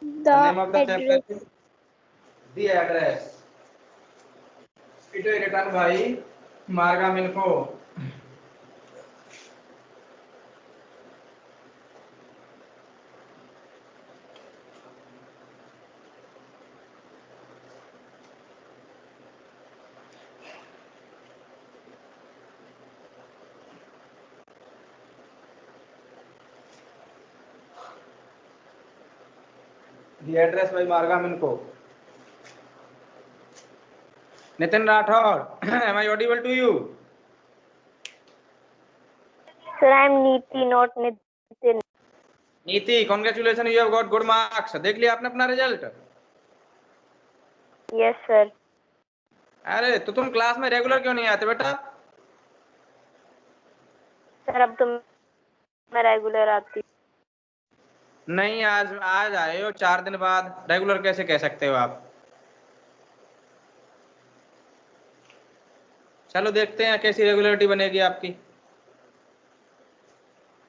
The name of the address. chapter is The Address. It is written by Marga Minko. The Address by Marga Minko. Nitin Rathod, am I audible to you? Sir, I am Neeti, not Nitin. नीति, congratulations, you have got good marks. देख लिया आपने अपना result? Yes, sir. अरे तो तुम class में regular क्यों नहीं आते बेटा? सर अब तो मैं रेगुलर आती। नहीं, आज आए हो 4 दिन बाद, रेगुलर कैसे कह सकते हो आप? चलो देखते हैं कैसी रेगुलरिटी बनेगी आपकी।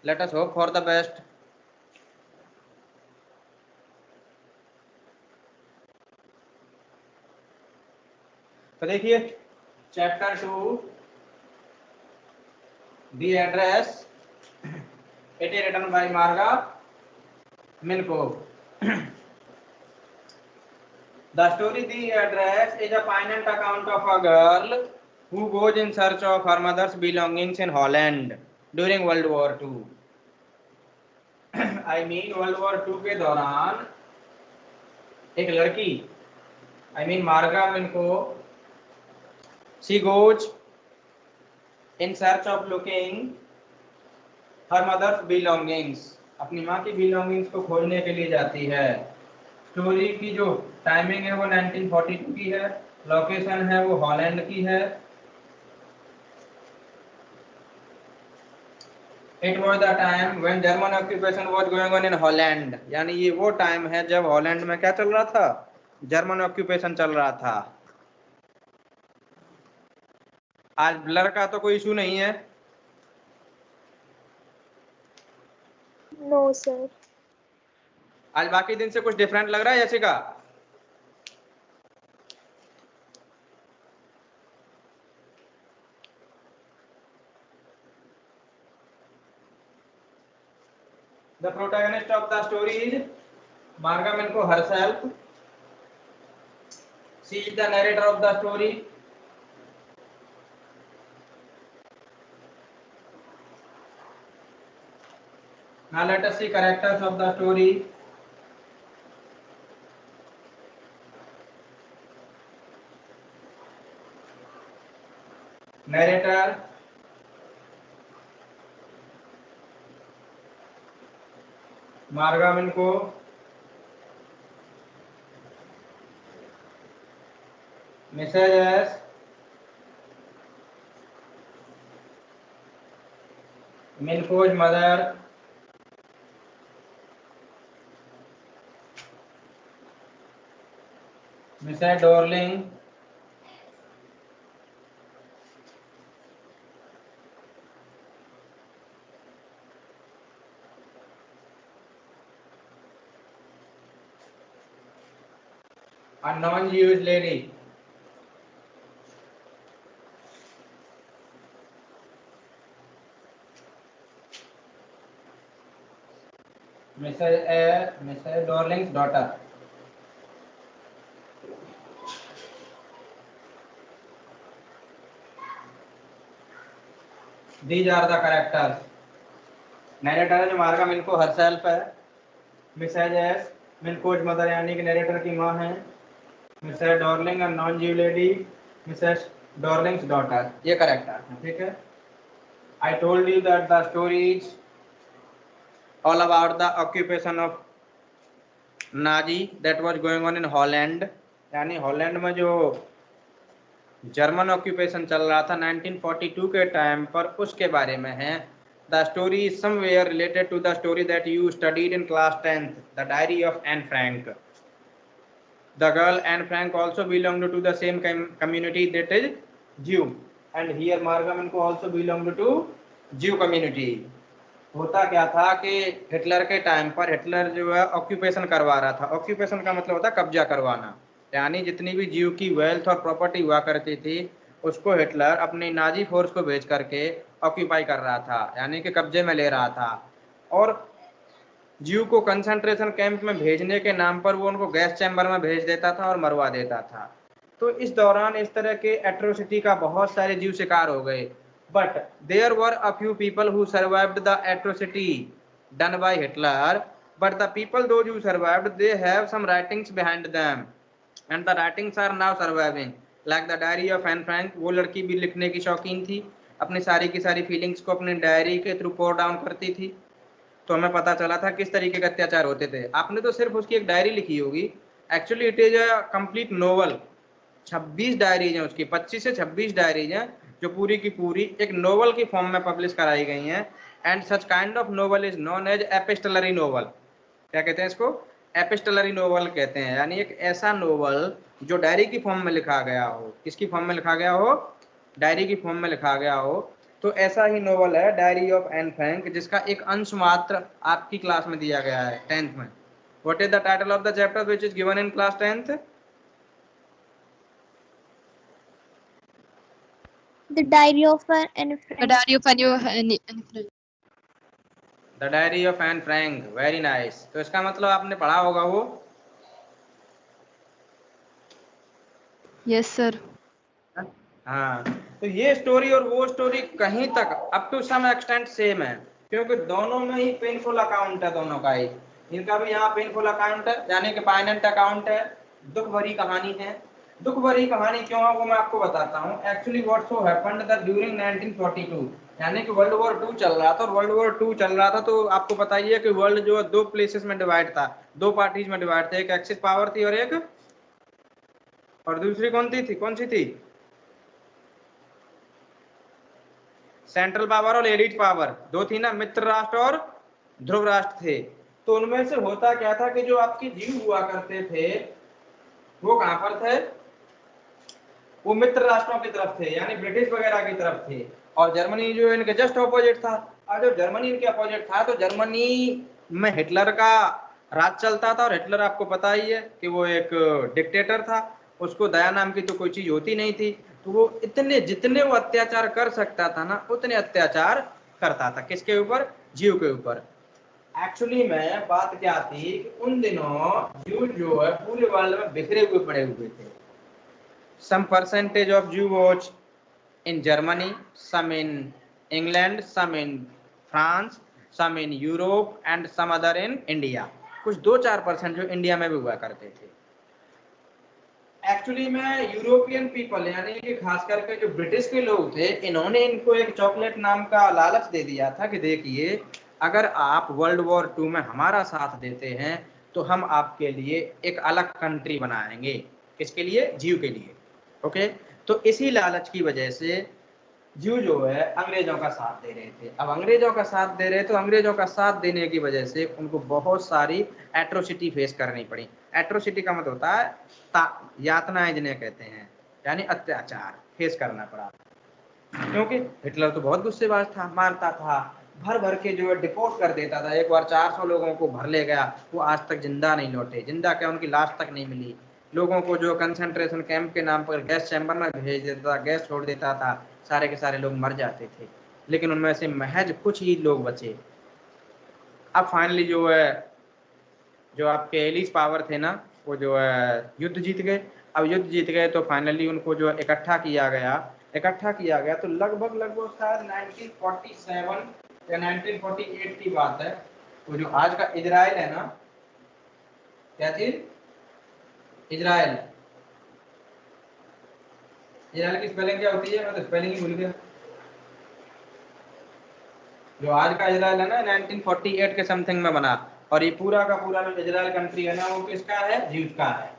Let us hope for the best. तो देखिए chapter 2 the address, it is written by Marga Minco. The story The Address is a poignant account of a girl who goes in search of her mother's belongings in Holland during World War II. I mean World War II के दौरान एक लड़की, I mean मार्गा मिनको, she goes in search of looking her mother's belongings, अपनी माँ की belongings को खोजने के लिए जाती है। स्टोरी की जो टाइमिंग है वो 1942 की है, लोकेशन है वो हॉलैंड की है। It was the time when German occupation was going on in Holland, यानी ये वो टाइम है जब हॉलैंड में क्या चल रहा था? जर्मन ऑक्यूपेशन चल रहा था। आज ब्लर का तो कोई इशू नहीं है? No, sir. आज बाकी दिन से कुछ डिफरेंट लग रहा है Yashika? The protagonist of the story is Marga Minko herself. She is the narrator of the story. Now let us see characters of the story. Narrator, Marga Minko. Messages, Minko's mother. Mrs. Dorling. A non-Jewish lady. Mrs. Dorling's daughter. These are the characters. Narrator है जो मार्गा मिनको herself है। Mrs. S मिनकोज mother यानी कि narrator की माँ है। Mrs. Dorling a non-Jew lady. Mrs. Dorling's daughter. ये करेक्टर है, ठीक है। I told you that the story is all about the occupation of Nazi that was going on in Holland, यानी हॉलैंड में जो जर्मन ऑक्यूपेशन चल रहा था 1942 के टाइम पर, उसके बारे में है। The story is somewhere related to the story that you studied in class 10th, the diary of Anne Frank. The girl Anne Frank also belonged to the same community, that is Jew, and here Marga Minko also belonged to Jew community. होता क्या था कि Hitler के time पर Hitler जो है occupation करवा रहा था। ऑक्यूपेशन का मतलब होता है कब्जा करवाना, यानी जितनी भी जीव की वेल्थ और प्रॉपर्टी हुआ करती थी उसको हिटलर अपनी नाजी फोर्स को भेज करके ऑक्यूपाई कर रहा था, यानी कि कब्जे में ले रहा था। और जीव को कंसंट्रेशन कैंप में भेजने के नाम पर वो उनको गैस चैम्बर में भेज देता था और मरवा देता था। तो इस दौरान इस तरह के एट्रोसिटी का बहुत सारे जीव शिकार हो गए। But there were a few people who survived the atrocity done by Hitler, but the people those who survived they have some writings behind them and the writings are now surviving, like the diary of Anne Frank. वो लड़की भी लिखने की शौकीन थी, अपनी सारी की सारी फीलिंग्स को अपनी डायरी के थ्रू पोर डाउन करती थी। तो हमें पता चला था किस तरीके के अत्याचार होते थे। आपने तो सिर्फ उसकी एक डायरी लिखी होगी, actually it is a complete novel. 26 diaries हैं उसकी, 25 से 26 डायरीज हैं जो पूरी की पूरी एक नोवेल की फॉर्म में पब्लिश कराई गई हैं। And such kind of novel is known as epistolary novel. क्या कहते हैं इसको? एपिस्टलरी नोवेल कहते हैं, यानी एक ऐसा नोवेल जो डायरी की फॉर्म में लिखा गया हो। किसकी फॉर्म में लिखा गया हो? डायरी की फॉर्म में लिखा गया हो। तो ऐसा ही नोवेल है डायरी ऑफ एन फ्रैंक, जिसका एक अंश मात्र आपकी क्लास में दिया गया है 10th में। What is the title of the chapter which is given in class 10th? The Diary of Anne The Frank. Diary of Anne Frank. The diary of Anne Frank, very nice. तो इसका मतलब आपने पढ़ा होगा वो। Yes, sir. हाँ, तो ये स्टोरी और वो स्टोरी कहीं तक up to some extent same है, क्योंकि दोनों में ही पेनफुल अकाउंट है, दोनों का ही। इनका भी यहाँ पेनफुल अकाउंट है, यानी कि पायनेंट अकाउंट है, दुख भरी कहानी है। दुख भरी कहानी क्यों है वो मैं आपको बताता हूँ। Actually what so happened that during 1942, यानी कि वर्ल्ड वॉर 2 चल रहा था, और वर्ल्ड वॉर 2 चल रहा था तो आपको पता ही है कि वर्ल्ड जो है दो प्लेसेस में डिवाइड था, दो पार्टीज में डिवाइड थे। एक एक्सिस पावर थी और दूसरी कौन सी थी? सेंट्रल पावर और एलिट पावर, दो थी ना, मित्र राष्ट्र और ध्रुव राष्ट्र थे। तो उनमें से होता क्या था कि जो आपके जीव हुआ करते थे वो कहां पर थे? वो मित्र राष्ट्रों की तरफ थे, यानी ब्रिटिश वगैरह की तरफ थे। और जर्मनी जो इनके जस्ट ऑपोजिट था। और जब जर्मनी इनके अपोजिट था तो जर्मनी में हिटलर का राज चलता था, और हिटलर आपको पता ही है कि वो एक डिक्टेटर था, उसको दया नाम की तो कोई चीज होती नहीं थी। तो वो जितने वो अत्याचार कर सकता था ना, उतने अत्याचार करता था। किसके ऊपर? जीव के ऊपर। एक्चुअली में बात क्या थी कि उन दिनों जीव जो है पूरे वर्ल्ड में बिखरे हुए पड़े हुए थे। some percentage of Jew was in Germany, some in England, some in France, some in Europe and some other in India। कुछ 2-4% जो इंडिया में भी हुआ करते थे। एक्चुअली में यूरोपियन पीपल, यानी कि खास करके जो ब्रिटिश के लोग थे, इन्होंने इनको एक चॉकलेट नाम का लालच दे दिया था कि देखिए अगर आप वर्ल्ड वॉर 2 में हमारा साथ देते हैं तो हम आपके लिए एक अलग कंट्री बनाएंगे। किसके लिए? जीव के लिए। ओके, तो इसी लालच की वजह से जीव जो है अंग्रेजों का साथ दे रहे थे। अब अंग्रेजों का साथ दे रहे तो अंग्रेजों का साथ देने की वजह से उनको बहुत सारी एट्रोसिटी फेस करनी पड़ी। एट्रोसिटी का मतलब होता है यातनाएं जिन्हें कहते हैं, यानी अत्याचार फेस करना पड़ा। क्योंकि हिटलर तो बहुत गुस्सेबाज था, मारता था, भर भर के जो है डिपोर्ट कर देता था। एक बार 400 लोगों को भर ले गया, वो आज तक जिंदा नहीं लौटे। जिंदा क्या, उनकी लाश तक नहीं मिली। लोगों को जो कंसंट्रेशन कैंप के नाम पर गैस चैम्बर में भेज देता था, गैस छोड़ देता था, सारे के सारे लोग मर जाते थे। लेकिन उनमें से महज कुछ ही लोग बचे। अब फाइनली जो है जो आपके एलिट पावर थे ना, वो जो है युद्ध जीत गए। अब युद्ध जीत गए तो फाइनली उनको जो इकट्ठा किया गया तो लगभग शायद 1947 या 1948 की बात है। तो जो आज का इजराइल है ना, क्या चीज? इजराइल की स्पेलिंग क्या होती है? मैं तो स्पेलिंग ही भूल गया। जो आज का इजराइल है ना 1948 के समथिंग में बना, और ये पूरा का पूरा जो इजराइल कंट्री है ना वो किसका है? ज्यूज का है।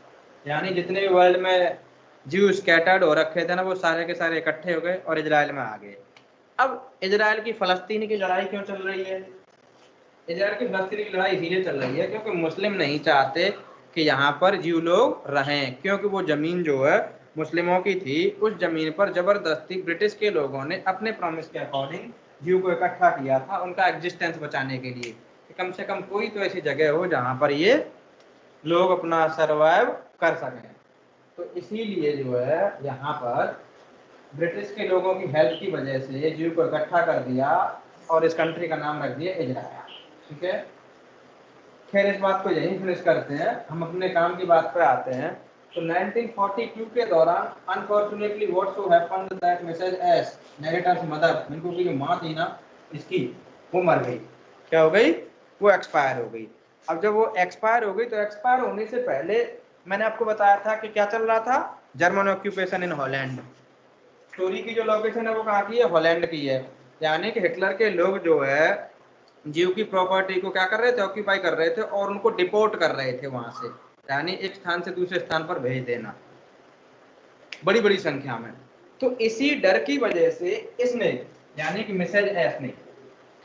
यानी जितने भी वर्ल्ड में ज्यू स्कैटर्ड हो रखे थे ना, वो सारे के सारे इकट्ठे हो गए और इजराइल में आ गए। अब इजराइल की फलस्तीन की लड़ाई क्यों चल रही है? इजराइल की फलस्तीन की लड़ाई इसीलिए चल रही है क्योंकि मुस्लिम नहीं चाहते कि यहाँ पर ज्यू लोग रहें, क्योंकि वो जमीन जो है मुस्लिमों की थी। उस जमीन पर जबरदस्ती ब्रिटिश के लोगों ने अपने प्रॉमिस के अकॉर्डिंग जीव को इकट्ठा किया था उनका एग्जिस्टेंस बचाने के लिए, कि कम से कम कोई तो ऐसी जगह हो जहां पर ये लोग अपना सरवाइव कर सकें। तो इसीलिए जो है यहाँ पर ब्रिटिश के लोगों की हेल्प की वजह से जीव को इकट्ठा कर दिया और इस कंट्री का नाम रख दिया इजराइल। ठीक है, खैर इस बात को यही फिनिश करते हैं, हम अपने काम की बात पर आते हैं। तो 1942 के दौरान unfortunately what so happened that Mrs S narrator's mother, इनको की जो माँ थी ना इसकी, वो मर गई। क्या हो गई? वो एक्सपायर हो गई। अब जब वो एक्सपायर हो गई तो एक्सपायर होने से पहले मैंने आपको बताया था कि क्या चल रहा था, German occupation in Holland. Story की जो लोकेशन है वो कहाँ की है? हॉलैंड की है। यानी कि हिटलर के लोग जो है जीव की प्रॉपर्टी को क्या कर रहे थे? ऑक्यूपाई कर रहे थे और उनको डिपोर्ट कर रहे थे वहां से, यानी एक स्थान से दूसरे स्थान पर भेज देना बड़ी बड़ी संख्या में। तो इसी डर की वजह से इसने, यानी कि मिसेज एस ने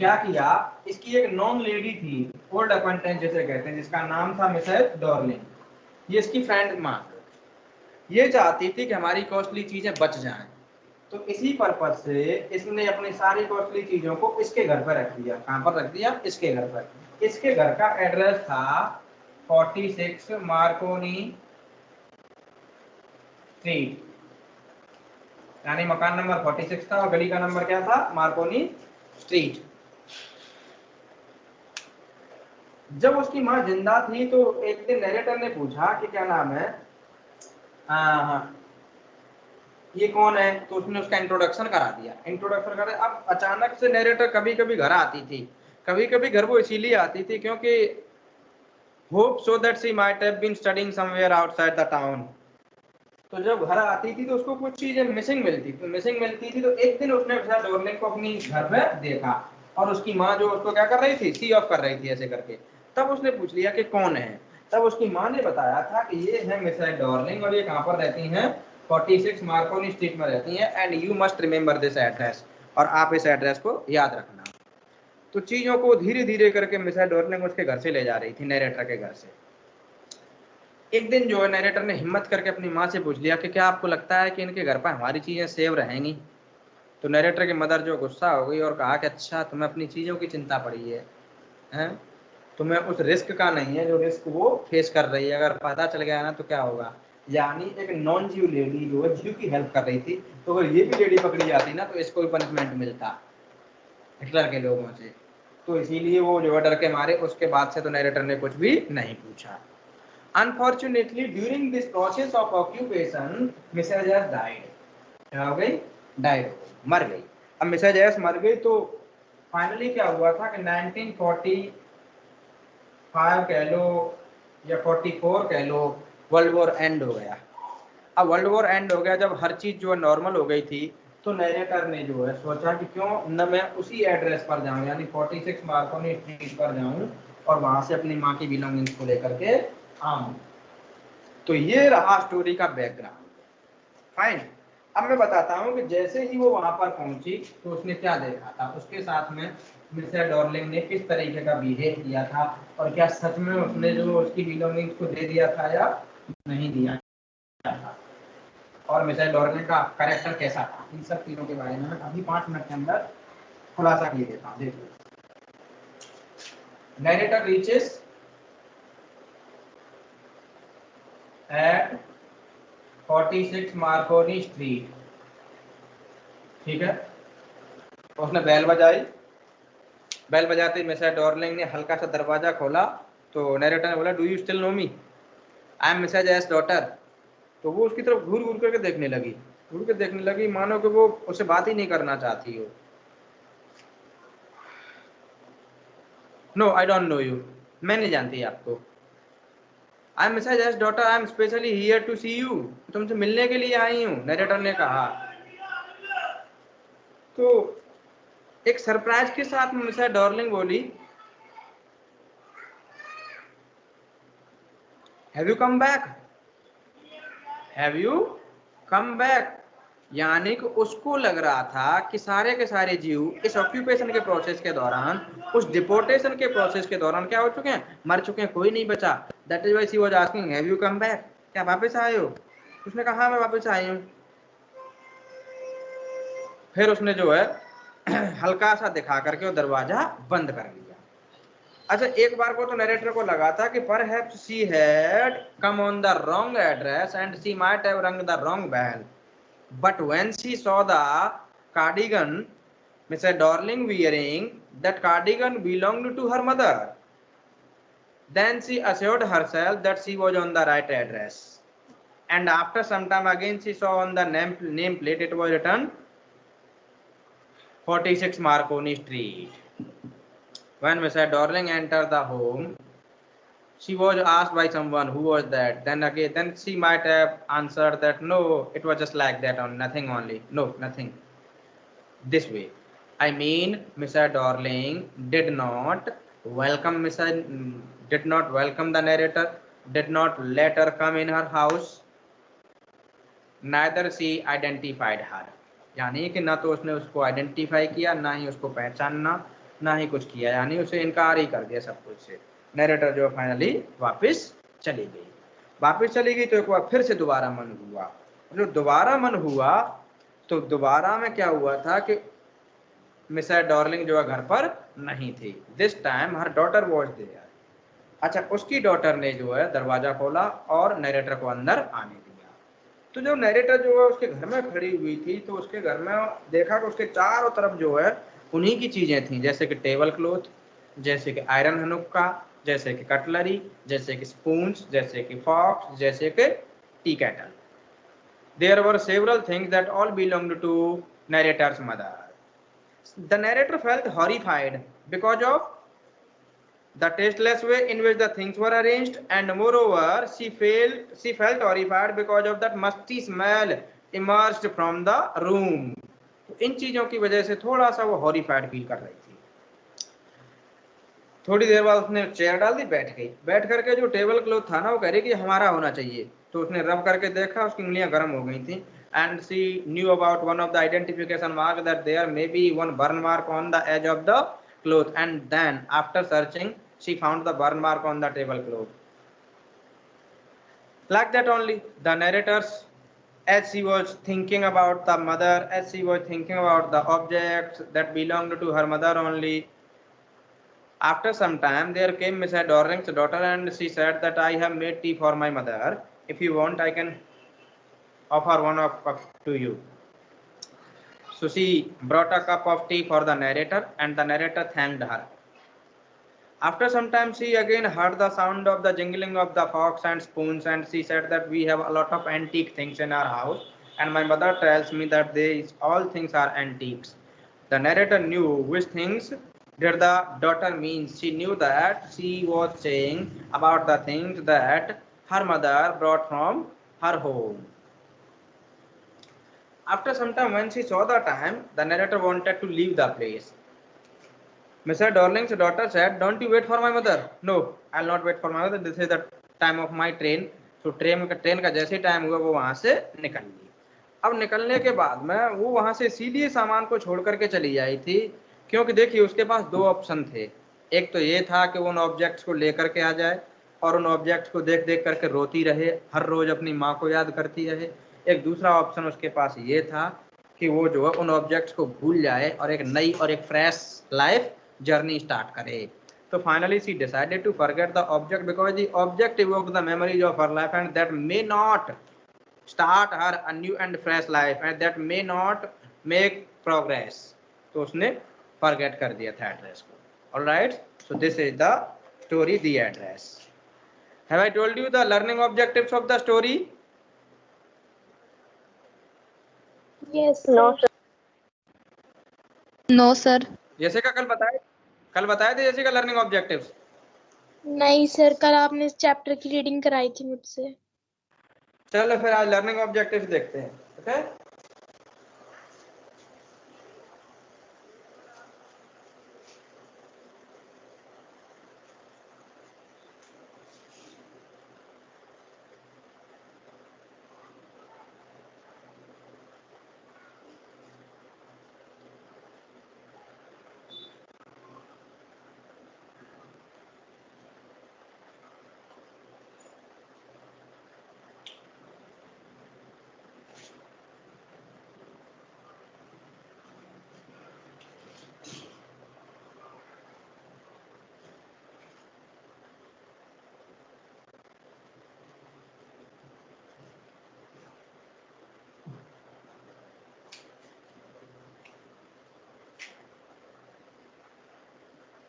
क्या किया, इसकी एक नॉन लेडी थी, ओल्ड अक्वेंटेंस जिसे कहते हैं, जिसका नाम था मिसेज डॉर्लिंग, ये इसकी फ्रेंड माँ, ये चाहती थी कि हमारी कॉस्टली चीजें बच जाएं। तो इसी पर्पज से इसने अपनी सारी कॉस्टली चीजों को इसके घर पर रख दिया। कहां पर रख दिया? इसके घर पर। इसके घर का एड्रेस था 46 मार्कोनी स्ट्रीट, यानी मकान नंबर 46 था और गली का नंबर क्या था? Markovnikov street. जब उसकी माँ जिंदा थी तो एक दिन नरेटर ने पूछा कि क्या नाम है, हाँ ये कौन है, तो उसने उसका इंट्रोडक्शन करा दिया। इंट्रोडक्शन करा, अब अचानक से नरेटर कभी कभी घर आती थी, कभी कभी घर वो इसीलिए आती थी क्योंकि hope so that she might have been studying somewhere outside the town. तो जब घर आती थी तो उसको कुछ चीजें मिसिंग मिलती थी। तो एक दिन उसने डॉर्लिंग को अपनी घर में देखा और उसकी माँ जो उसको क्या कर रही थी? सी ऑफ कर रही थी ऐसे करके। तब उसने पूछ लिया कि कौन है। तब उसकी माँ ने बताया था कि ये है मिसेस डॉर्लिंग और ये कहाँ पर रहती हैं? 46 मार्कोनी स्ट्रीट में रहती हैं, and you must remember this address, और आप इस एड्रेस को याद रखना। तो चीजों को धीरे धीरे करके मिसेस डॉर्लिंग उसके घर से ले जा रही थी, नरेटर के घर से। एक दिन जो है नरेटर ने हिम्मत करके अपनी माँ से पूछ लिया कि क्या आपको लगता है कि इनके घर पर हमारी चीजें सेव रहेंगी? तो नरेटर की मदर जो गुस्सा हो गई और कहा कि अच्छा तुम्हें अपनी चीजों की चिंता पड़ी है, हैं? तुम्हें उस रिस्क का नहीं है जो रिस्क वो फेस कर रही है, अगर पता चल गया ना तो क्या होगा। यानी एक नॉन जीव लेडी जो है जीव की हेल्प कर रही थी, तो अगर ये भी लेडी पकड़ी जाती ना तो इसको भी पनिशमेंट मिलता हिटलर के लोगों से। तो इसीलिए वो जो है डर के मारे उसके बाद से तो नरेटर ने कुछ भी नहीं पूछा। Unfortunately, during this process of occupation, Mrs. S died. क्या हो गई? Died, मर गई। अब मिसेज एस मर गई तो फाइनली क्या हुआ था कि 1945 कह लो या 44 कह लो, वर्ल्ड वॉर एंड हो गया। अब वर्ल्ड वॉर एंड हो गया, जब हर चीज जो है नॉर्मल हो गई थी, तो नरेटर ने जो है सोचा कि क्यों न मैं उसी एड्रेस पर जाऊं, यानी 46 मार्कोनी स्ट्रीट पर जाऊं और वहां से अपनी माँ की बिलोंगिंग्स को लेकर के आऊं। तो ये रहा स्टोरी का बैकग्राउंड। फाइन, अब मैं बताता हूँ कि जैसे ही वो वहां पर पहुंची तो उसने क्या देखा था, उसके साथ में मिसेस डॉर्लिंग ने किस तरीके का बिहेव किया था, और क्या सच में उसने जो उसकी बिलोंगिंग्स को दे दिया था या नहीं दिया था, और मिसेस डॉर्लिंग का कैरेक्टर कैसा था, इन सब चीजों के बारे में अभी 5 मिनट के अंदर खुलासा किए देता हूँ। देखिए, narrator reaches at 46 Marconi street. ठीक है, उसने बेल बजाई, बेल बजाते मिसेस डॉर्लिंग ने हल्का सा दरवाजा खोला तो नरेटर ने बोला, do you still know me, I am Mrs S daughter. तो वो उसकी तरफ घूर घूर करके देखने लगी, घूर के देखने लगी, मानो कि वो उससे बात ही नहीं करना चाहती हो। No I don't know you, मैं नहीं जानती आपको। I am Mrs S daughter, I am specially here to see you, तुमसे मिलने के लिए आई हूँ, नरेटर ने कहा। तो एक सरप्राइज के साथ मिसेस डॉर्लिंग बोली, have you come back, have you come back. यानी कि उसको लग रहा था कि सारे के सारे जीव इस ऑक्यूपेशन के प्रोसेस के दौरान, उस डिपोर्टेशन के प्रोसेस के दौरान क्या हो चुके हैं? मर चुके हैं, कोई नहीं बचा। That is why she was asking, have you come back, क्या वापस आए हो? उसने कहा हाँ मैं वापस आई हूँ। फिर उसने जो है हल्का सा दिखा करके वो दरवाजा बंद कर लिया। अच्छा, एक बार को तो नरेटर को लगा था कि perhaps she had come on the wrong address and she might have rung the wrong bell, but when she saw the cardigan Mr. Darling wearing, that cardigan belonged to her mother. Then she assured herself that she was on the right address. And after some time again she saw on the name plate it was written 46 Marconi Street. When Mr. Darling entered the home, she was asked by someone who was that. Then she might have answered that no, it was just like that, on nothing only. No, nothing. This way. I mean, Mr. Darling did not did not welcome the narrator, did not let her come in her house, neither she identified her. यानी कि ना तो उसने उसको identify किया, ना ही उसको पहचानना, ना ही कुछ किया, यानी उसे इनकार ही कर दिया सब कुछ से। नरेटर जो फाइनली वापस चली गई। वापस चली गई तो एक बार फिर से दोबारा मन हुआ। जो दोबारा मन हुआ तो दोबारा में क्या हुआ था कि मिसेस डॉर्लिंग जो है घर पर नहीं थी। This time her daughter was there. अच्छा, उसकी डॉटर ने जो है दरवाजा खोला और नरेटर को अंदर आने दिया। तो जो नरेटर जो है उसके घर में खड़ी हुई थी तो उसके घर में देखा कि उसके चारों तरफ जो है उन्हीं की चीजें थी, जैसे कि टेबल क्लॉथ, जैसे कि आयरन हनुक्का, जैसे कि कटलरी, जैसे कि स्पून्स, जैसे कि फॉक्स, जैसे कि tea kettle. There were several things that all belonged to narrator's mother. The narrator felt horrified because of the tasteless way in which the things were arranged, and moreover she felt horrified because of that musty smell emerged from the room. इन चीजों की वजह से थोड़ा सा वो horrified feel कर रही थी। थोड़ी देर बाद उसने चेयर डाल दी, बैठ गई। बैठ करके जो टेबल क्लॉथ था ना वो कह रही कि हमारा होना चाहिए, तो उसने रब करके देखा, उसकी उंगलियां गर्म हो गई थी। And she knew about one of the identification mark that there may be one burn mark on the edge of the cloth, and then after searching she found the burn mark on the tablecloth. Like that only, the narrators, as she was thinking about the mother, as she was thinking about the objects that belonged to her mother only, after some time there came Mrs. Dorling's daughter and she said that I have made tea for my mother. If you want, I can offer one of cup to you. So she brought a cup of tea for the narrator and the narrator thanked her. After some time she again heard the sound of the jingling of the forks and spoons, and she said that we have a lot of antique things in our house and my mother tells me that these all things are antiques. The narrator knew which things did the daughter mean. She knew that she was saying about the things that her mother brought from her home. After some time, when she saw the time, the narrator wanted to leave the place. Mr. Darling's daughter said, don't you wait for my mother? No, I'll not wait for my mother. This is the time of my train. So train का जैसे time हुआ वो वहां से निकल गई। अब निकलने के बाद में वो वहां से सीधे सामान को छोड़ करके चली आई थी, क्योंकि देखिए उसके पास दो ऑप्शन थे। एक तो ये था कि वो उन ऑब्जेक्ट्स को लेकर के आ जाए और उन ऑब्जेक्ट्स को देख देख करके रोती रहे, हर रोज अपनी माँ को याद करती रहे। एक दूसरा ऑप्शन उसके पास ये था कि वो जो है उन ऑब्जेक्ट्स को भूल जाए और एक नई और एक फ्रेश लाइफ जर्नी स्टार्ट करे। तो finally she decided to forget the object because the object evoked the memories of her life and that may not start her a new and fresh life and that may not make progress. तो उसने forget कर दिया था address को। Alright, so this is the story, the address. Have I told you the learning objectives of the story? Yes, no sir. No, sir. जैसे का कल बताए थे जैसे का लर्निंग ऑब्जेक्टिव्स? नहीं सर, कल आपने इस चैप्टर की रीडिंग कराई थी मुझसे। चलो फिर आज लर्निंग ऑब्जेक्टिव्स देखते हैं। Okay,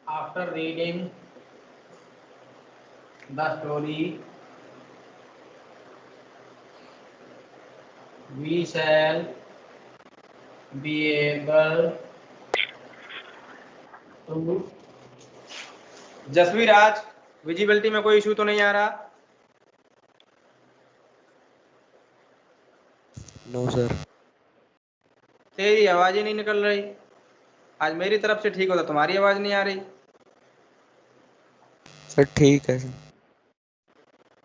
after reading the story we shall be able to Jasvi Raj visibility में कोई इशू तो नहीं आ रहा? No sir. तेरी आवाज ही नहीं निकल रही। आज मेरी तरफ से ठीक होता, तुम्हारी आवाज नहीं आ रही। सर ठीक है सर।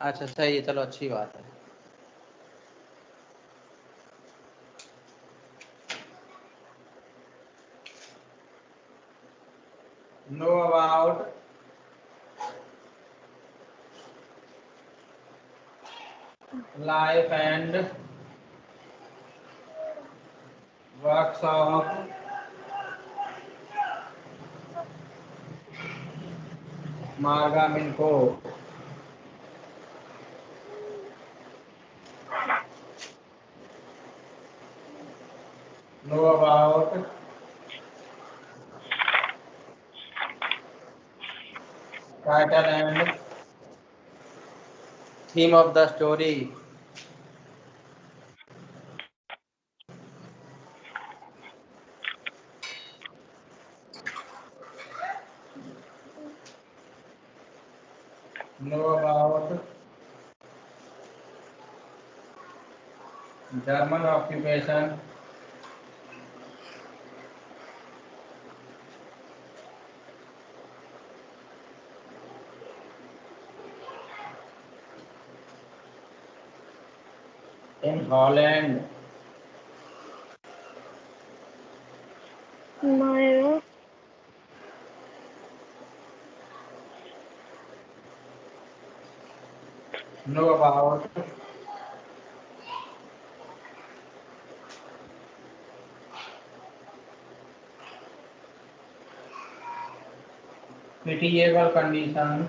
अच्छा सही है, चलो अच्छी बात है। Know about life and works of Marga Minko. Know about title and theme of the story. Know about German occupation in Holland. Myra. Know about pitiable condition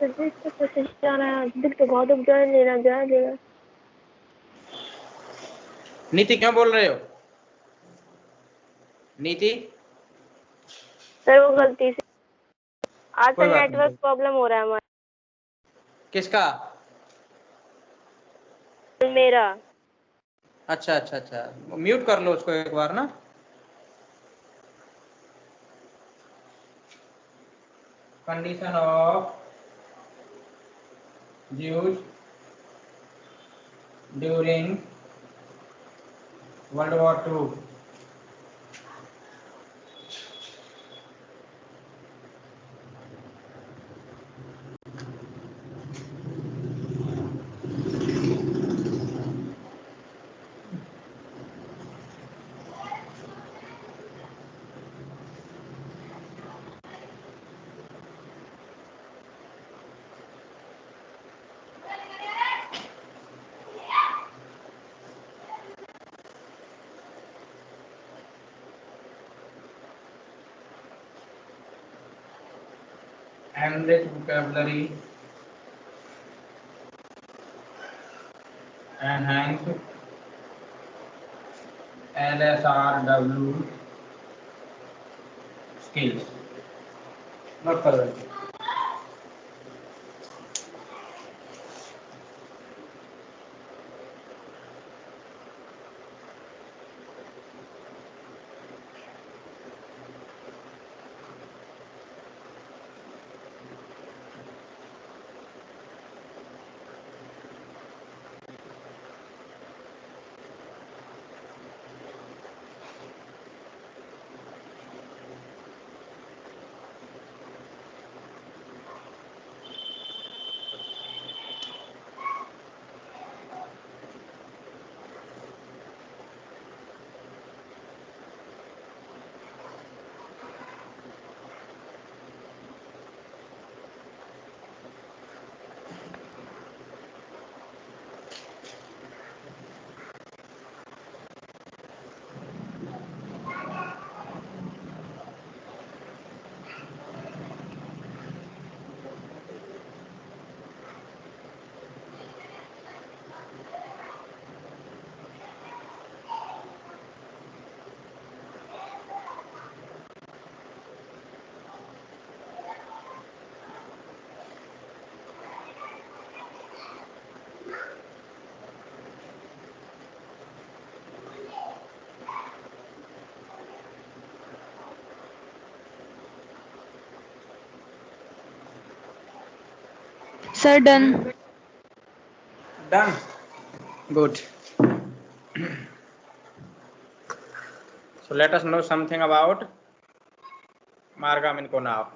दिल तो कैसे जा रहा है, दिल तो बहुत उब जाए, लेना जाएगा। नीति क्यों बोल रहे हो? नीति सर वो गलती से आज कोई सर बात नेटवर्क नहीं। प्रॉब्लम हो रहा है हमारा। किसका? मेरा। अच्छा अच्छा अच्छा, म्यूट कर लो उसको एक बार ना। Condition of Jews during World War II. Enrich vocabulary, enhance LSRW skills. Not correct. Sir, done. Done. Good. So let us know something about Marga Minko now.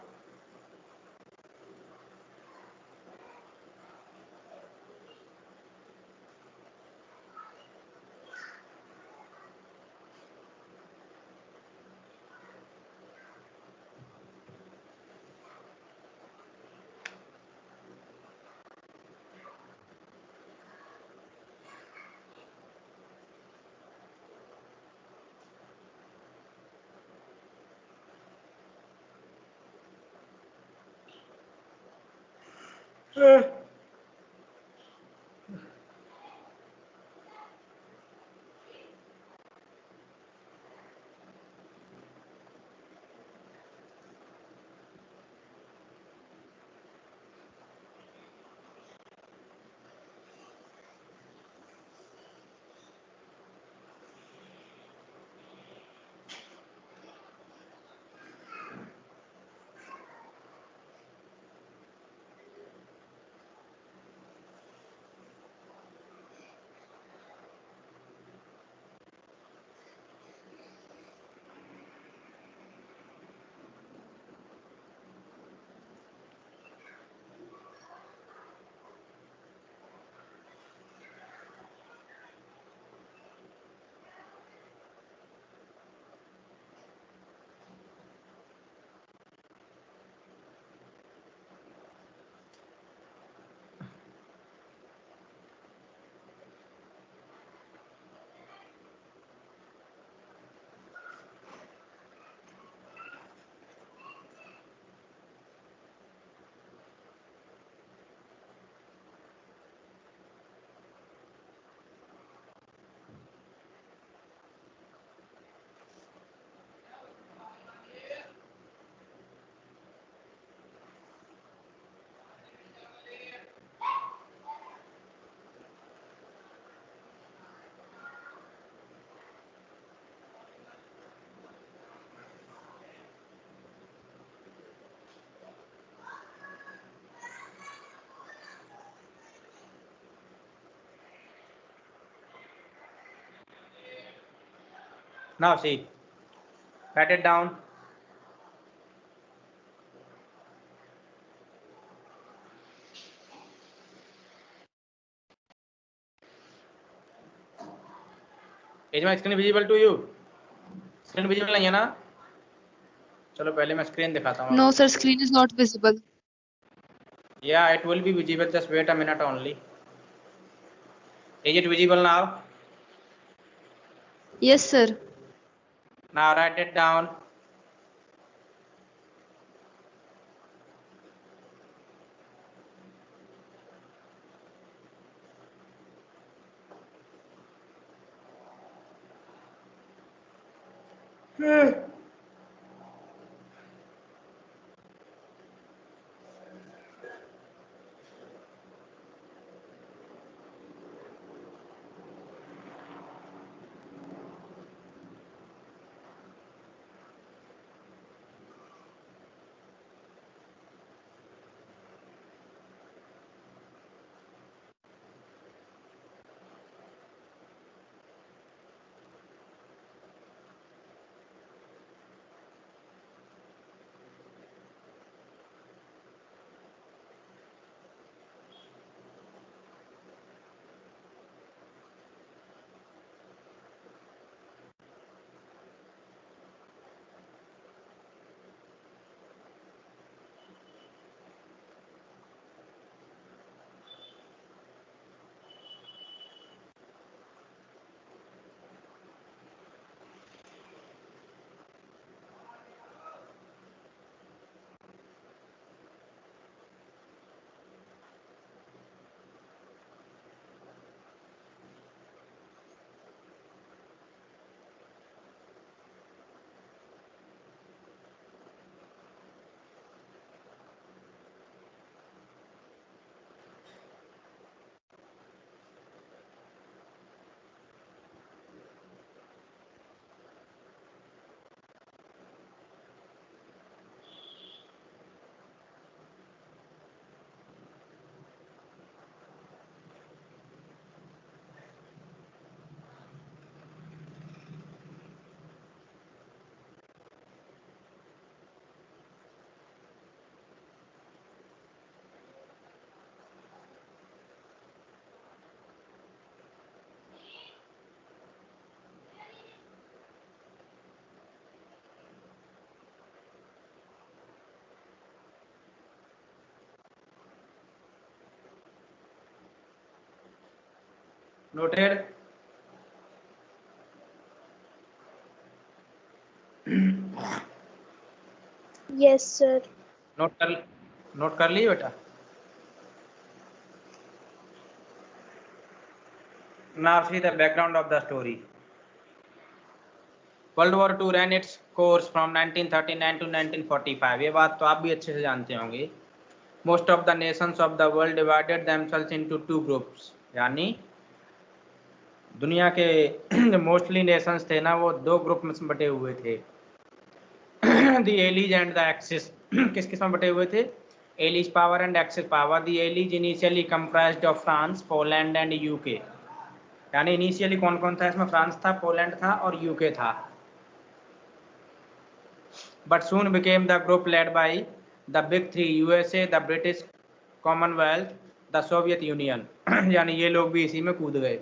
Now see, write it down. Is my screen visible to you? Screen visible नहीं है ना? चलो पहले मैं screen दिखाता हूँ. No, sir, screen is not visible. Yeah, it will be visible. Just wait a minute only. Is it visible now? Yes, sir. Now write it down. Noted? Yes, sir. Note कर ली बेटा? Now see the background of the story. World War II ran its course from 1939 to 1945. ये बात तो आप भी अच्छे से जानते होंगे. Most of the nations of the world divided themselves into two groups. यानी दुनिया के जो मोस्टली नेशंस थे ना वो दो ग्रुप में बटे हुए थे. The Allies and the Axis. किस किस में बटे हुए थे? Allies power and Axis power. The Allies initially comprised of France, Poland and UK. यानी इनिशियली कौन कौन था इसमें? फ्रांस था, पोलैंड था और यूके था. But soon became the group led by the big three: USA, the British Commonwealth, the Soviet Union. यानी ये लोग भी इसी में कूद गए.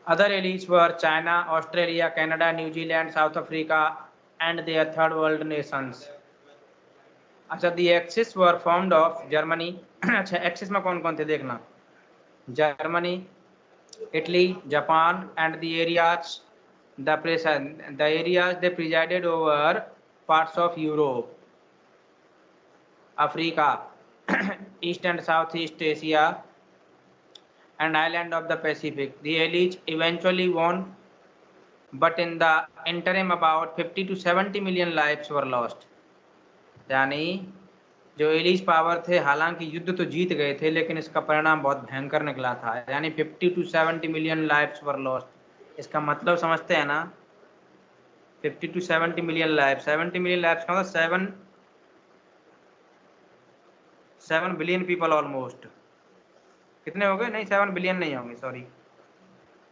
Other allies were China, Australia, Canada, New Zealand, South Africa and their third world nations. अच्छा, the Axis were formed of Germany. अच्छा, Axis में कौन कौन थे देखना? Germany, Italy, Japan and the areas they presided over parts of Europe, Africa, East and Southeast Asia and island of the Pacific. The Allies eventually won, but in the interim about 50 to 70 million lives were lost. यानी जो एलिज power थे हालांकि युद्ध तो जीत गए थे लेकिन इसका परिणाम बहुत भयंकर निकला था. यानी 50 to 70 million lives were lost. इसका मतलब समझते हैं ना? 50 to 70 million lives. 70 million lives का मतलब 7 billion people almost. कितने हो गए? नहीं 7 billion नहीं होंगे, सॉरी,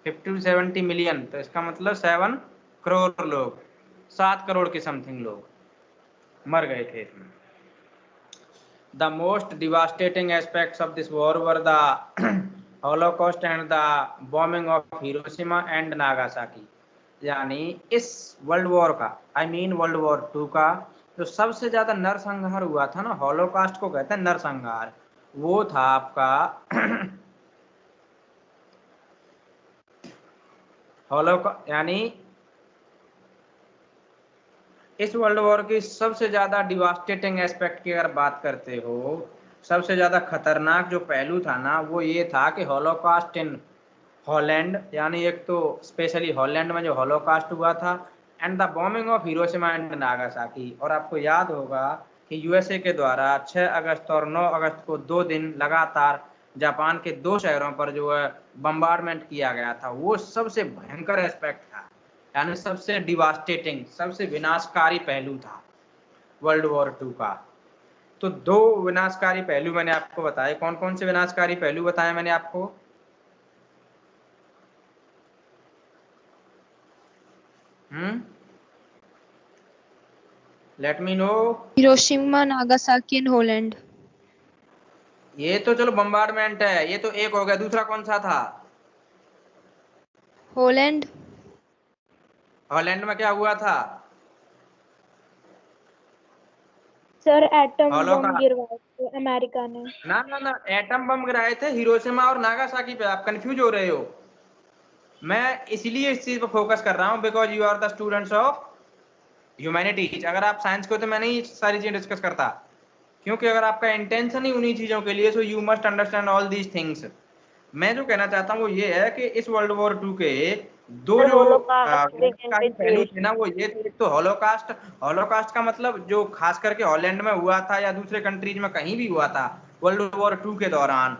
50 to 70 million. तो इसका मतलब 7 करोड़ लोग, 7 करोड़ के समथिंग लोग मर गए थे इसमें. The most devastating aspects of this war were the Holocaust and the bombing of Hiroshima and Nagasaki. यानी इस वर्ल्ड वॉर का, वर्ल्ड वॉर 2 का जो सबसे ज्यादा नरसंहार हुआ था ना, हॉलोकास्ट को कहते हैं नरसंहार, वो था आपका यानी इस वर्ल्ड वॉर की सबसे ज्यादा डिवास्टेटिंग एस्पेक्ट की अगर बात करते हो, सबसे ज्यादा खतरनाक जो पहलू था ना वो ये था कि हॉलोकास्ट इन हॉलैंड, यानी एक तो स्पेशली हॉलैंड में जो हॉलोकास्ट हुआ था, and the bombing of Hiroshima and Nagasaki. और आपको याद होगा कि यूएसए के द्वारा 6 अगस्त और 9 अगस्त को 2 दिन लगातार जापान के 2 शहरों पर जो है बम्बार्डमेंट किया गया था. वो सबसे भयंकर एस्पेक्ट था, यानी सबसे डिवास्टेटिंग, सबसे विनाशकारी पहलू था वर्ल्ड वॉर 2 का. तो 2 विनाशकारी पहलू मैंने आपको बताए. कौन कौन से विनाशकारी पहलू बताए मैंने आपको? Let me know. Hiroshima, Nagasaki and Holland. ये तो चलो बम्बार्डमेंट है, ये तो एक हो गया. दूसरा कौन सा था? होलैंड. हॉलैंड में क्या हुआ था? Sir atom bomb holocaust. गिरवाए थे अमेरिका ने. ना ना ना, एटम बम गिराए थे हिरोशिमा और नागासाकी पे. आप कंफ्यूज हो रहे हो. मैं इसलिए इस चीज पर फोकस कर रहा हूं because you are the students of humanities. अगर आप साइंस को, तो मैं नहीं सारी चीजें डिस्कस करता, क्योंकि अगर आपका इंटेंशन ही उन्हीं चीजों के लिए, so you must understand all these things. मैं जो कहना चाहता हूँ वो ये है कि इस वर्ल्ड वॉर 2 के 2 जो पहलू थे ना वो ये थे. एक तो हॉलोकास्ट. हॉलोकास्ट का मतलब जो खास करके हॉलैंड में हुआ था या दूसरे कंट्रीज में कहीं भी हुआ था वर्ल्ड वॉर 2 के दौरान,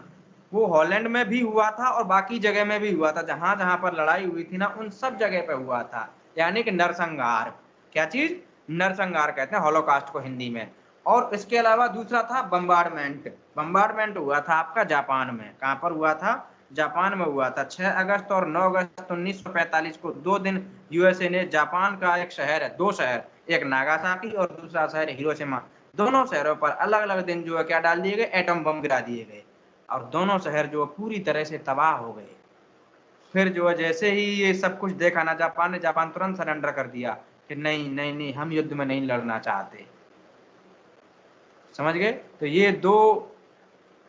वो हॉलैंड में भी हुआ था और बाकी जगह में भी हुआ था. जहां जहां पर लड़ाई हुई थी ना उन सब जगह पे हुआ था. यानी कि नरसंहार. क्या चीज? नरसंहार कहते हैं हॉलोकास्ट को हिंदी में. और इसके अलावा दूसरा था बम्बार्डमेंट. बम्बार्डमेंट हुआ था आपका जापान में. कहां पर हुआ था? जापान में हुआ था. 6 अगस्त और 9 अगस्त 1945 को 2 दिन यूएसए ने जापान का एक शहर है, 2 शहर, एक नागासाकी और दूसरा शहर हिरोशिमा, दोनों शहरों पर अलग अलग दिन जो है क्या डाल दिए गए? एटम बम गिरा दिए गए और दोनों शहर जो पूरी तरह से तबाह हो गए. फिर जो है जैसे ही ये सब कुछ देखा ना जापान ने, जापान तुरंत सरेंडर कर दिया कि नहीं नहीं नहीं, हम युद्ध में नहीं लड़ना चाहते. समझ गए? तो ये 2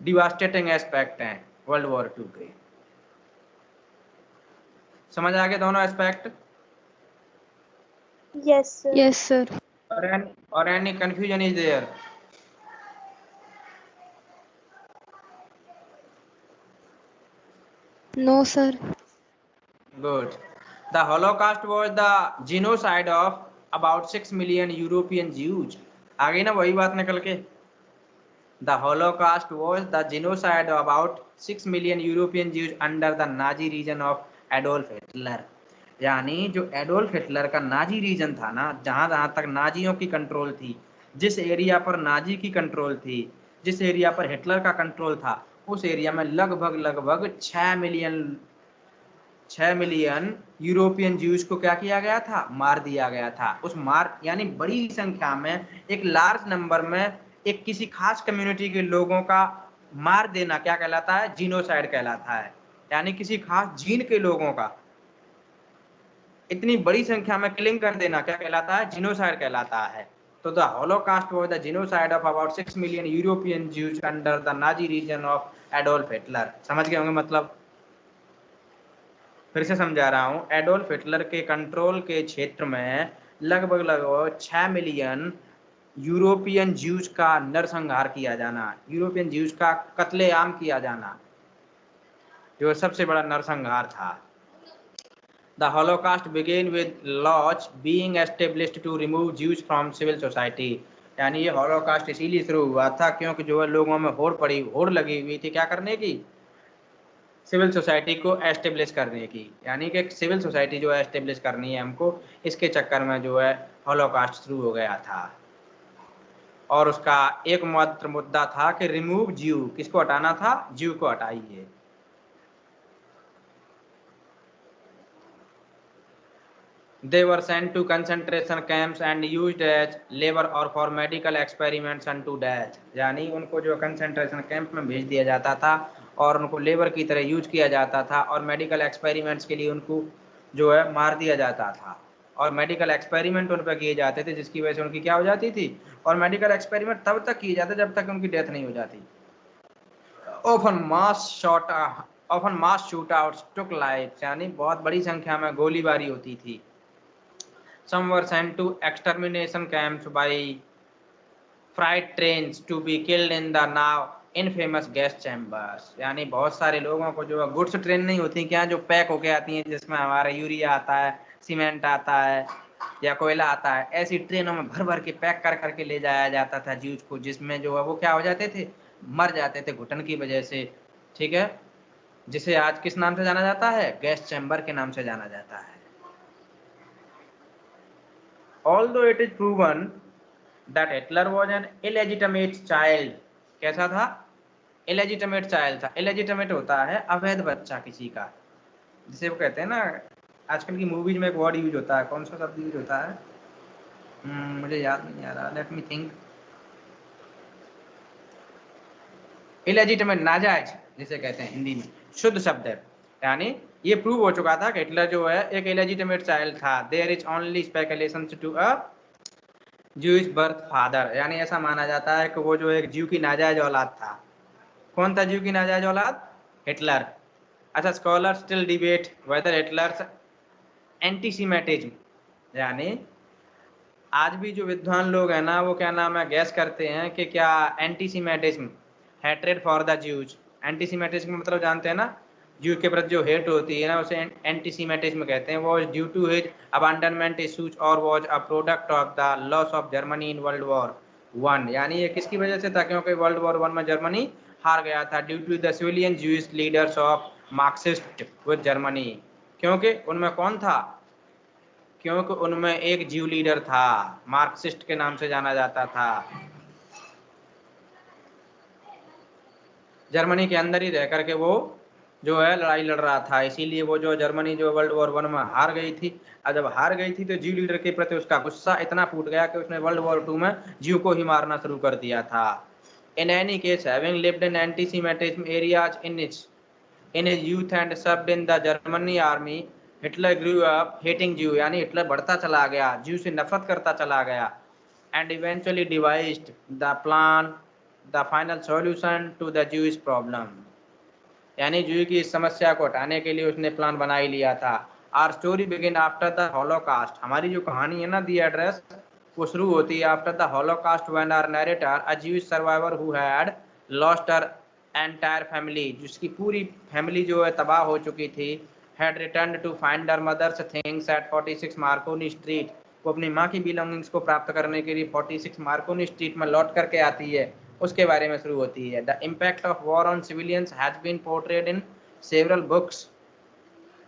डिवास्टेटिंग एस्पेक्ट हैं वर्ल्ड वॉर 2 के। समझ आ गए दोनों aspect? Yes, sir. Yes, sir. और any confusion is there? No, sir. Good. The Holocaust was the genocide of about 6 million European Jews. आ गई ना वही बात निकल के? The Holocaust was the genocide of about 6 million European Jews under the Nazi region of Adolf Hitler. यानी जो Adolf Hitler का Nazi reason था ना, जहां जहां तक नाजियों की कंट्रोल थी, जिस एरिया पर नाजी की कंट्रोल थी, जिस एरिया पर हिटलर का कंट्रोल था, उस एरिया में लगभग 6 मिलियन यूरोपियन ज्यूज को क्या किया गया था? मार दिया गया था। उस मार यानी बड़ी संख्या में, एक लार्ज नंबर में एक किसी खास कम्युनिटी के लोगों का मार देना क्या कहलाता है? जीनोसाइड कहलाता है। यानी किसी खास जीन के लोगों का इतनी बड़ी संख्या में किलिंग कर देना क्या कहलाता है? जीनोसाइड कहलाता है। तो the holocaust was the genocide of about 6 million European Jews under the Nazi region of Adolf Hitler. समझ गए होंगे मतलब? फिर से समझा रहा हूं, एडोल्फ हिटलर के कंट्रोल के क्षेत्र में लगभग 6 मिलियन यूरोपियन ज्यूज का नरसंहार किया जाना, यूरोपियन ज्यूज का कत्लेआम किया जाना, जो सबसे बड़ा नरसंहार था। The Holocaust began with laws being established to remove Jews from civil society. यानी ये हॉलोकास्ट इसीलिए शुरू हुआ था क्योंकि जो है लोगों में होड़ लगी हुई थी क्या करने की? सिविल सोसाइटी को एस्टेब्लिश करने की। यानी कि सिविल सोसाइटी जो है एस्टेब्लिश करनी है हमको, इसके चक्कर में जो है हॉलोकास्ट शुरू हो गया था। और उसका एकमात्र मुद्दा था कि रिमूव ज्यू, किसको हटाना था? ज्यू को हटाइए। They were sent to concentration camps and used as labor or for medical experiments unto death. यानी उनको जो कंसंट्रेशन कैंप में भेज दिया जाता था और उनको लेबर की तरह यूज किया जाता था और मेडिकल एक्सपेरिमेंट्स के लिए उनको जो है मार दिया जाता था। और मेडिकल एक्सपेरिमेंट उन पर किए जाते थे जिसकी वजह से उनकी क्या हो जाती थी? और मेडिकल एक्सपेरिमेंट तब तक किए जाते जब तक उनकी डेथ नहीं हो जाती। often mass shootouts took lives, यानी बहुत बड़ी संख्या में गोलीबारी होती थी। Some were sent to extermination camps by freight trains to be killed in the now infamous gas chambers. यानी बहुत सारे लोगों को जो गुड्स ट्रेन नहीं होती क्या, जो पैक होके आती हैं, जिसमें हमारा यूरिया आता है, सीमेंट आता है या कोयला आता है, ऐसी ट्रेनों में भर भर के पैक कर करके ले जाया जाता था ज्यूज को, जिसमें जो है वो क्या हो जाते थे? मर जाते थे घुटन की वजह से। ठीक है, जिसे आज किस नाम से जाना जाता है? गैस चैम्बर के नाम से जाना जाता है। Although it is proven that Hitler was an illegitimate child, कैसा था? illegitimate child था। illegitimate होता है अवैध बच्चा किसी का, जिसे वो कहते हैं ना, आजकल की मूवीज में एक वर्ड यूज होता है, कौन सा शब्द यूज होता है? मुझे याद नहीं आ रहा, लेट मी थिंक। illegitimate, नाजायज जिसे कहते हैं हिंदी में, शुद्ध शब्द है। यानी ये प्रूव हो चुका था कि हिटलर जो है एक इलेजिटिमेट चाइल्ड था। There is only speculation to a Jewish birth father, यानी ऐसा माना जाता है कि वो जो एक ज्यू की नाजायज औलाद था। कौन था ज्यू की नाजायज औलाद? हिटलर। अच्छा, scholar still debate whether Hitler's antisemitism, यानी आज भी जो विद्वान लोग हैं ना, वो क्या नाम है, गैस करते हैं कि क्या antisemitism, hatred for the Jews, antisemitism मतलब जानते हैं ना, ज्यू के प्रति जो हेट होती है ना, उसे एंटीसेमिटिज्म कहते हैं। Was due to his abandonment issues और was a product of the loss of Germany in World War 1। यानी ये किसकी वजह से था? क्योंकि वर्ल्ड वॉर 1 में जर्मनी हार गया था, due to the civilian Jewish leaders of Marxist with Germany. क्योंकि उनमें कौन था? क्योंकि उनमें एक ज्यू लीडर था, मार्क्सिस्ट के नाम से जाना जाता था। जर्मनी के अंदर ही रह करके वो जो है लड़ाई लड़ रहा था, इसीलिए वो जो जर्मनी जो वर्ल्ड वॉर 1 में हार गई थी। और जब हार गई थी तो ज्यू लीडर के प्रति उसका गुस्सा इतना फूट गया कि उसने वर्ल्ड वॉर 2 में ज्यू को ही मारना शुरू कर दिया था। In any case, having lived in antisemitism areas in his youth and served in the Germany army, Hitler grew up hating ज्यू, यानी हिटलर बढ़ता चला गया, ज्यू से नफरत करता चला गया। And eventually devised the plan, the final solution to the Jewish problem, यानी जूही की इस समस्या को हटाने के लिए उसने प्लान बना ही लिया था। Our story begin after the holocaust, हमारी जो कहानी है ना दी एड्रेस, वो शुरू होती है after the holocaust when our narrator a Jewish survivor who had lost her entire family, जिसकी पूरी फैमिली जो है तबाह हो चुकी थी, had return to find her mother's things at 46 Marconi street, वो अपनी माँ की बिलोंगिंग्स को प्राप्त करने के लिए 46 मार्कोनी स्ट्रीट में लौट करके आती है, उसके बारे में शुरू होती है। The impact of war on civilians has been portrayed in several books,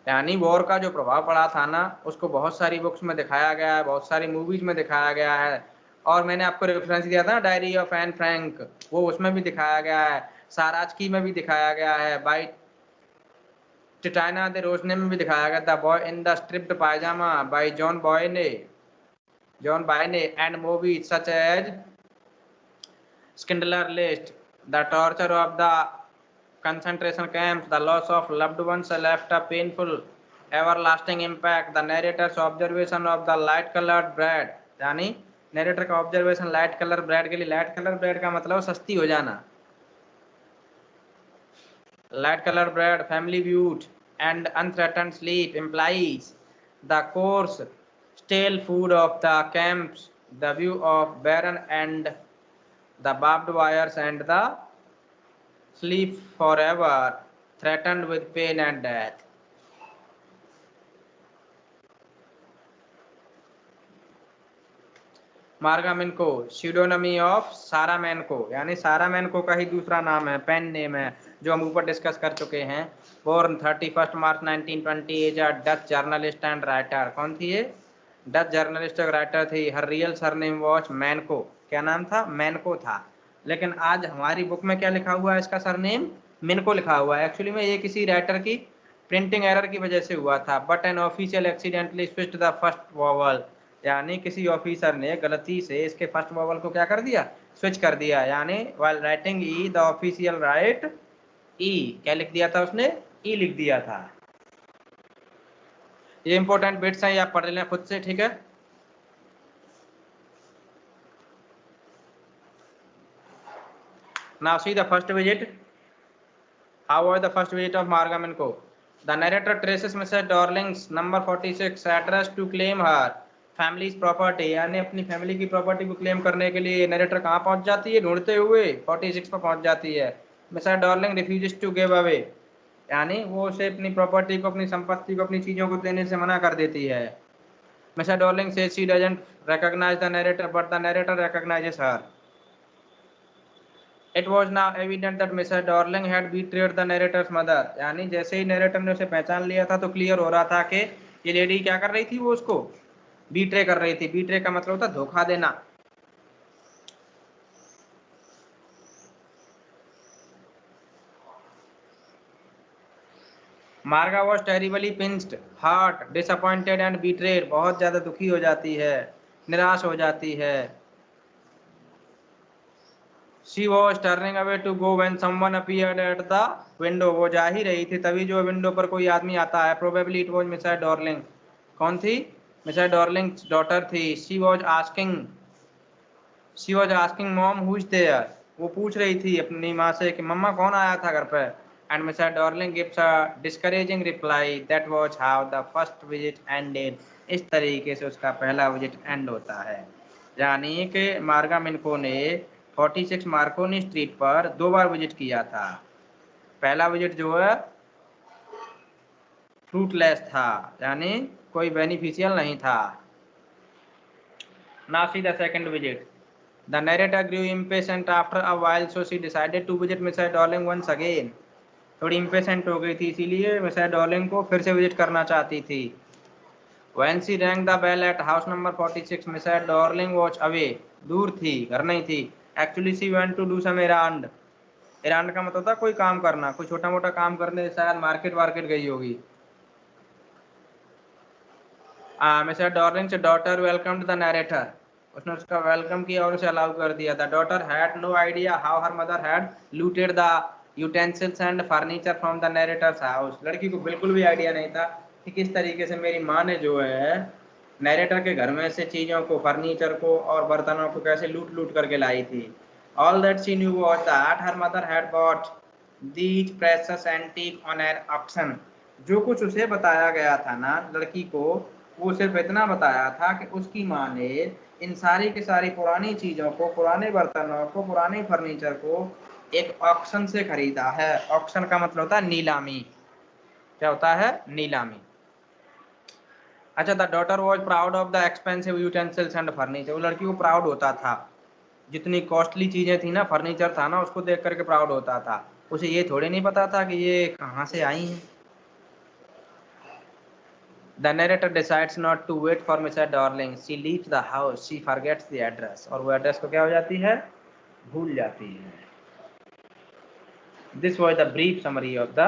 यानी वॉर का जो प्रभाव पड़ा था ना उसको बहुत सारी बुक्स में दिखाया गया है, बहुत सारी मूवीज में दिखाया गया है, और मैंने आपको रेफरेंस दिया था डायरी ऑफ एन फ्रैंक, वो उसमें भी दिखाया गया है, साराचकी में भी दिखाया गया है, बाई टिटाना दे रोशने में भी दिखाया गया था, boy in the striped pyjama by John Boyne and movie such as Schindler's List, the torture of the concentration camps, the loss of loved ones left a painful, everlasting impact. The narrator's observation of the light-colored bread, यानी narrator का observation light color bread के लिए, light color bread का मतलब सस्ती हो जाना, light color bread, family viewed and unthreatened sleep implies the coarse, stale food of the camps, the view of barren and the barbed wires and the sleep forever threatened with pain and death. मार्गा मिनको, स्यूडोनमी of सारा मैनको, यानी सारा मैनको का ही दूसरा नाम है, pen name है, जो हम ऊपर डिस्कस कर चुके हैं। Born 31 March 1920 as a Dutch journalist and writer, कौन थी ये? डच जर्नलिस्ट और राइटर थी। Her real surname was Minco, क्या नाम था? मैनको था, लेकिन आज हमारी बुक में क्या लिखा हुआ है? इसका सरनेम मिनको लिखा हुआ है। एक्चुअली में ये किसी राइटर की प्रिंटिंग एरर की वजह से हुआ था, but an official accidentally switched the first vowel, यानी किसी ऑफिसर ने गलती से इसके फर्स्ट वॉवल को क्या कर दिया? स्विच कर दिया, यानी while writing E the official right E, क्या लिख दिया था उसने? ई लिख दिया था। ये इंपॉर्टेंट बिट्स हैं, ये आप पढ़ लें खुद से, ठीक है? Now see the first visit. How was the first visit of Marga Minko? The narrator traces Mrs. Darling's number 46 address to claim her family's property, यानी अपनी फैमिली की प्रॉपर्टी को क्लेम करने के लिए नरेटर कहाँ पहुंच जाती है? ढूंढते हुए 46 पर पहुंच जाती है। Mrs Dorling refuses to give away, यानी वो उसे अपनी प्रॉपर्टी को, अपनी संपत्ति को, अपनी चीजों को देने से मना कर देती है। Mrs Dorling says she doesn't recognise the narrator but the narrator recognises her. It was now evident that Mrs. Darling had betrayed the narrator's mother, यानी जैसे ही नरेटर ने उसे पहचान लिया था तो क्लियर हो रहा था कि ये लेडी क्या कर रही थी? वो उसको बीट्रे कर रही थी। बीट्रे का मतलब होता धोखा देना। Marga was terribly pinched, hurt, disappointed and betrayed, बहुत ज्यादा दुखी हो जाती है, निराश हो जाती है। She was turning away to go when someone appeared at the window, वो जा ही रही थी तभी जो विंडो पर कोई आदमी आता है। Probably it was Mrs. Darling, कौन थी? Mrs. Darling's daughter थी। She was asking mom who is there, वो पूछ रही थी अपनी माँ से कि मम्मा कौन आया था घर पे। And Mrs. Darling gives a discouraging reply. That was how the first visit ended. इस तरीके से उसका पहला विजिट एंड होता है, यानी कि मार्गा मिनको ने 46 मार्कोनी स्ट्रीट पर 2 बार विजिट किया था। पहला विजिट जो है फ्रूटलेस था, यानी कोई बेनिफिशियल नहीं था। Now see the second visit. The narrator grew impatient after a while, so she decided to visit Mrs. Darling once again. थोड़ी impatient हो गई थी, इसीलिए Mrs. Darling को फिर से विजिट करना चाहती थी। When she rang the bell at house number 46, Mrs. Darling was away. दूर थी, घर नहीं थी। Actually she went to do some errand. errand का मतलब था कोई काम करना, कोई छोटा मोटा काम करने, शायद मार्केट गई होगी। Mrs. Darling's daughter welcomed the narrator. उसने उसका वेलकम किया और उसे अलाउ कर दिया। The daughter had no idea how her mother had looted the utensils and furniture from the narrator's house. लड़की को बिल्कुल भी आइडिया नहीं था कि किस तरीके से मेरी माँ ने जो है नरेटर के घर में से चीजों को, फर्नीचर को और बर्तनों को कैसे लूट करके लाई थी। All that she knew was that her mother had bought these precious antique on an auction। जो कुछ उसे बताया गया था ना लड़की को, वो सिर्फ इतना बताया था कि उसकी माँ ने इन सारी की सारी पुरानी चीजों को, पुराने बर्तनों को, पुराने फर्नीचर को एक ऑक्शन से खरीदा है। ऑक्शन का मतलब होता है नीलामी। क्या होता है? नीलामी। अच्छा, the daughter was proud of the expensive utensils and furniture. वो लड़की को प्राउड होता था, जितनी कॉस्टली चीजें थी ना, फर्नीचर था ना, उसको देख करके प्राउड होता था। उसे ये थोड़ी नहीं पता था कि ये कहाँ से आई हैं। The narrator decides not to wait for Mrs. Darling. She leaves the house. She forgets the address. और वो एड्रेस को क्या हो जाती है? भूल जाती है। This was the brief summary of the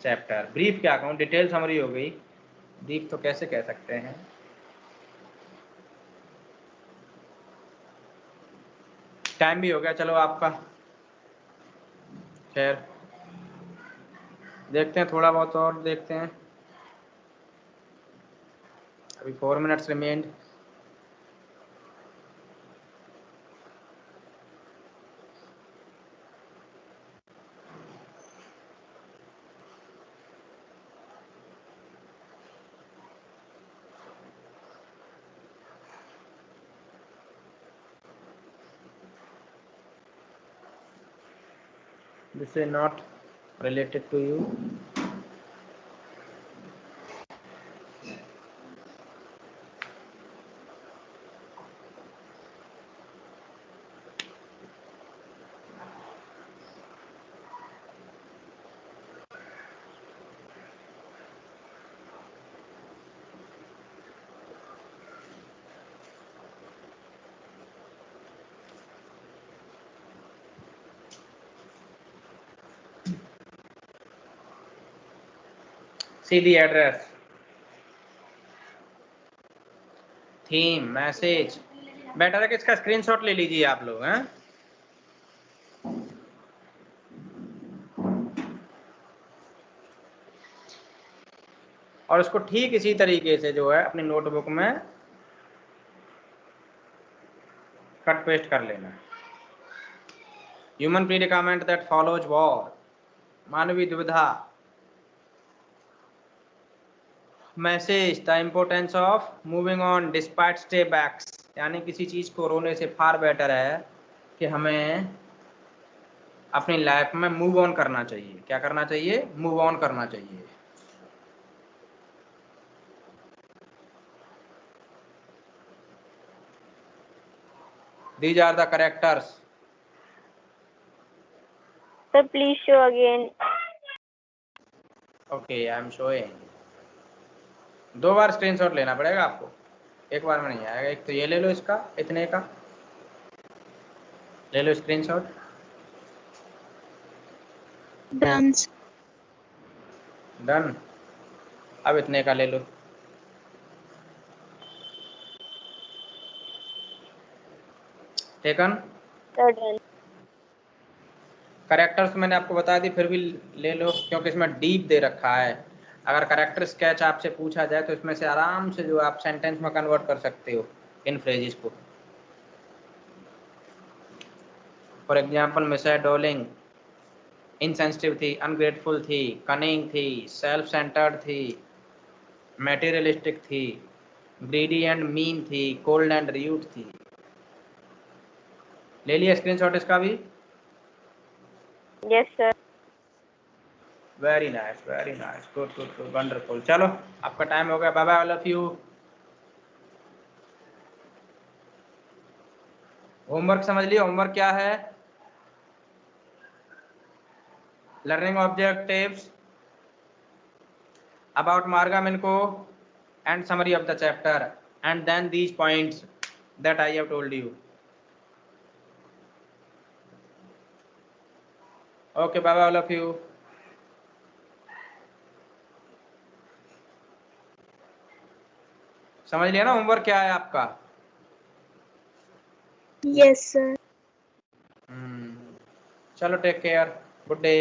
chapter। brief क्या कहूँ, डिटेल समरी हो गई। brief तो कैसे कह सकते हैं? टाइम भी हो गया, चलो आपका। खैर देखते हैं, थोड़ा बहुत और देखते हैं। अभी 4 minutes remained. This is not related to you। See the address, theme, message। Better है कि इसका स्क्रीनशॉट ले लीजिए आप लोग हैं। और इसको ठीक इसी तरीके से जो है अपनी नोटबुक में कट पेस्ट कर लेना। Human predicament that follows war. मानवीय दुविधा। Message, the importance of moving on despite setbacks. यानी किसी चीज को रोने से फार बेटर है कि हमें अपनी लाइफ में मूव ऑन करना चाहिए। क्या करना चाहिए? मूव ऑन करना चाहिए। These are the characters। Sir, please show again। Okay, I am showing। 2 bar screenshot लेना पड़ेगा आपको, एक बार में नहीं आएगा। एक तो ये ले लो, इसका इतने का ले लो स्क्रीनशॉट। डन। डन। अब इतने का ले लो। टेकन। Sir, done। करेक्टर्स मैंने आपको बता दी, फिर भी ले लो क्योंकि इसमें डीप दे रखा है। अगर करेक्टर स्केच आपसे पूछा जाए तो इसमें से आराम से जो आप सेंटेंस में कन्वर्ट कर सकते हो इन फ्रेजेस को। For example, Mrs Dorling insensitive थी, अनग्रेटफुल थी, कनिंग थी, सेल्फ सेंटर्ड थी, मटेरियलिस्टिक थी, ग्रीडी एंड मीन थी, कोल्ड एंड र्यूड थी। ले लिया स्क्रीनशॉट इसका भी? Yes, sir। Very nice, very nice, good good good, wonderful. चलो आपका टाइम हो गया, bye bye all of you. Homework समझ लिया? होमवर्क क्या है? Learning objectives about Marga Minko and summary of the chapter, and then these points that I have told you। Okay, bye bye all of you। समझ लिया ना homework क्या है आपका? Yes, sir। चलो टेक केयर, गुड डे।